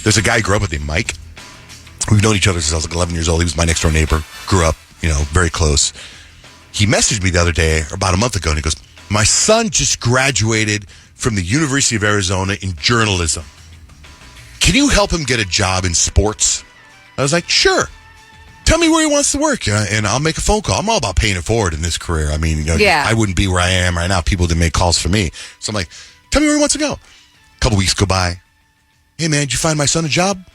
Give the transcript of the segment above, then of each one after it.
There's a guy I grew up with named Mike. We've known each other since I was like 11 years old. He was my next door neighbor. Grew up, very close. He messaged me the other day, or about a month ago, and he goes, my son just graduated from the University of Arizona in journalism. Can you help him get a job in sports? I was like, sure. Tell me where he wants to work, and I'll make a phone call. I'm all about paying it forward in this career. I mean, I wouldn't be where I am right now. People didn't make calls for me. So I'm like, tell me where he wants to go. A couple weeks go by. Hey, man, did you find my son a job?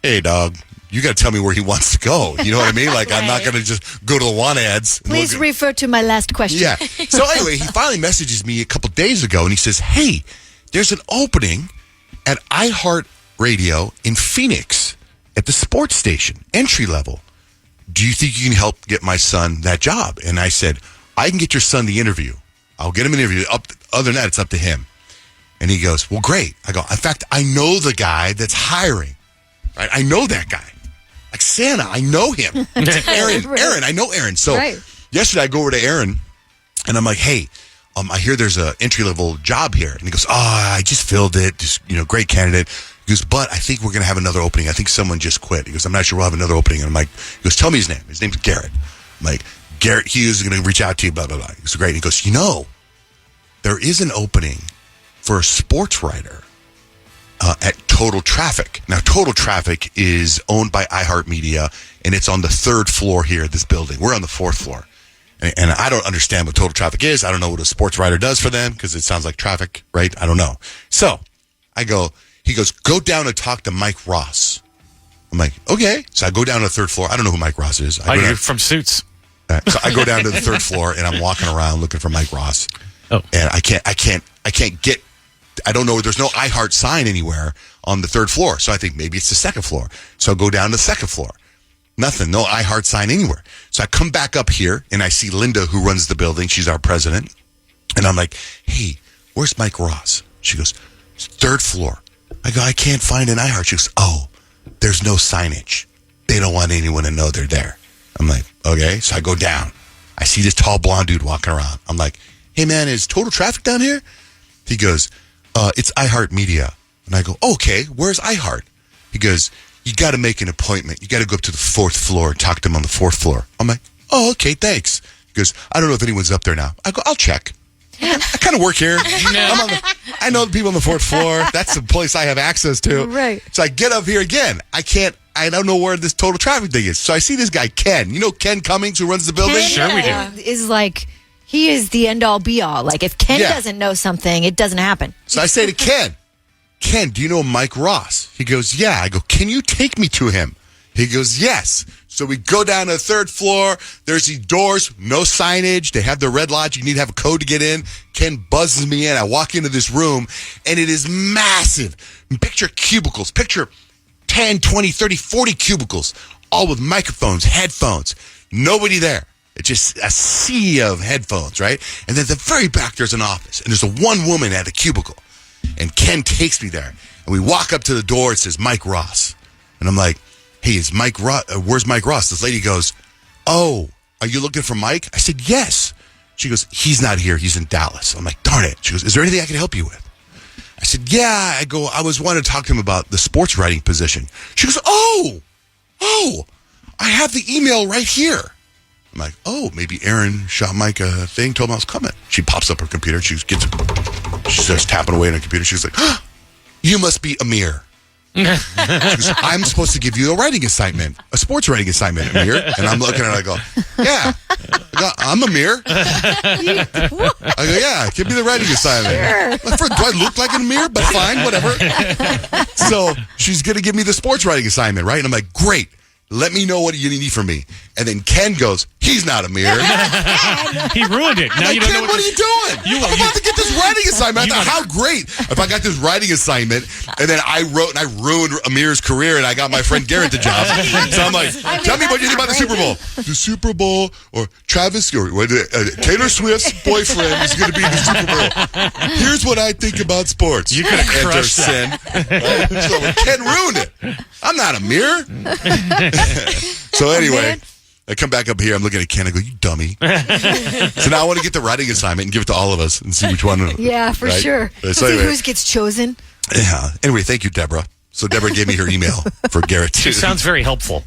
Hey, dog, you got to tell me where he wants to go. You know what I mean? Like, right. I'm not going to just go to the want ads. Please refer to my last question. Yeah. So anyway, he finally messages me a couple days ago, and he says, hey, there's an opening at iHeartRadio in Phoenix at the sports station, entry level. Do you think you can help get my son that job? And I said, I can get your son the interview. I'll get him an interview. Other than that, it's up to him. And he goes, well, great. I go, in fact, I know the guy that's hiring. Right? I know that guy. Like Santa, I know him. Aaron, I know Aaron. So yesterday I go over to Aaron and I'm like, hey, I hear there's an entry-level job here. And he goes, I just filled it. Just, great candidate. He goes, but I think we're going to have another opening. I think someone just quit. He goes, I'm not sure we'll have another opening. And I'm like, he goes, tell me his name. His name's Garrett. I'm like, Garrett Hughes is going to reach out to you, blah, blah, blah. He goes, great. And he goes, there is an opening for a sports writer at Total Traffic. Now, Total Traffic is owned by iHeartMedia, and it's on the 3rd floor here at this building. We're on the 4th floor. And I don't understand what Total Traffic is. I don't know what a sports writer does for them because it sounds like traffic, right? I don't know. So he goes, go down and talk to Mike Ross. I'm like, okay. So I go down to the 3rd floor. I don't know who Mike Ross is. You're from Suits. So I go down to the 3rd floor, and I'm walking around looking for Mike Ross. Oh. And I can't get, I don't know, there's no iHeart sign anywhere on the 3rd floor. So I think maybe it's the 2nd floor. So I go down to the 2nd floor. Nothing, no iHeart sign anywhere. So I come back up here, and I see Linda, who runs the building. She's our president. And I'm like, hey, where's Mike Ross? She goes, 3rd floor. I go, I can't find an iHeart. She goes, there's no signage. They don't want anyone to know they're there. I'm like, okay. So I go down. I see this tall blonde dude walking around. I'm like, hey, man, is Total Traffic down here? He goes, it's iHeartMedia. And I go, okay, where's iHeart? He goes, you got to make an appointment. You got to go up to the 4th floor and talk to him on the 4th floor. I'm like, oh, okay, thanks. He goes, I don't know if anyone's up there now. I go, I'll check. I kind of work here. I know the people on the 4th floor. That's the place I have access to. Right. So I get up here again. I don't know where this Total Traffic thing is. So I see this guy, Ken. You know Ken Cummings, who runs the building? Sure we do. Is like, he is the end-all, be-all. Like, if Ken doesn't know something, it doesn't happen. So I say to Ken, do you know Mike Ross? He goes, yeah. I go, can you take me to him? He goes, yes. So we go down to the 3rd floor. There's these doors, no signage. They have the red lodge. You need to have a code to get in. Ken buzzes me in. I walk into this room, and it is massive. Picture cubicles. Picture 10, 20, 30, 40 cubicles, all with microphones, headphones. Nobody there. It's just a sea of headphones, right? And then at the very back, there's an office, and there's a one woman at a cubicle. And Ken takes me there, and we walk up to the door. It says Mike Ross, and I'm like, hey, is Mike Ross? Where's Mike Ross? This lady goes, oh, are you looking for Mike? I said, yes. She goes, he's not here. He's in Dallas. I'm like, darn it. She goes, is there anything I can help you with? I said, yeah. I go, I was wanting to talk to him about the sports writing position. She goes, oh, I have the email right here. I'm like, oh, maybe Aaron shot Mike a thing, told him I was coming. She pops up her computer. She starts tapping away on her computer. She's like, you must be Amir. She goes, I'm supposed to give you a sports writing assignment, Amir. And I'm looking at her, I go, yeah. I'm Amir. I go, yeah, give me the writing assignment. Sure. Do I look like an Amir? But fine, whatever. So she's going to give me the sports writing assignment, right? And I'm like, great. Let me know what you need from me. And then Ken goes, he's not Amir. He ruined it. Now like, you don't Ken, know what are you doing? I'm about to get this writing assignment. I thought, how great if I got this writing assignment, and then I wrote and I ruined Amir's career, and I got my friend Garrett the job. So I'm like, tell me what you think about the Super Bowl. The Super Bowl, or Travis, or Taylor Swift's boyfriend is going to be in the Super Bowl. Here's what I think about sports. You could have crushed that. So Ken ruined it. I'm not Amir. So anyway, I come back up here. I'm looking at Ken. I go, you dummy. So now I want to get the writing assignment and give it to all of us and see which one. Yeah, for sure. So anyway, who gets chosen. Yeah. Anyway, thank you, Deborah. So Deborah gave me her email for Garrett. She sounds very helpful.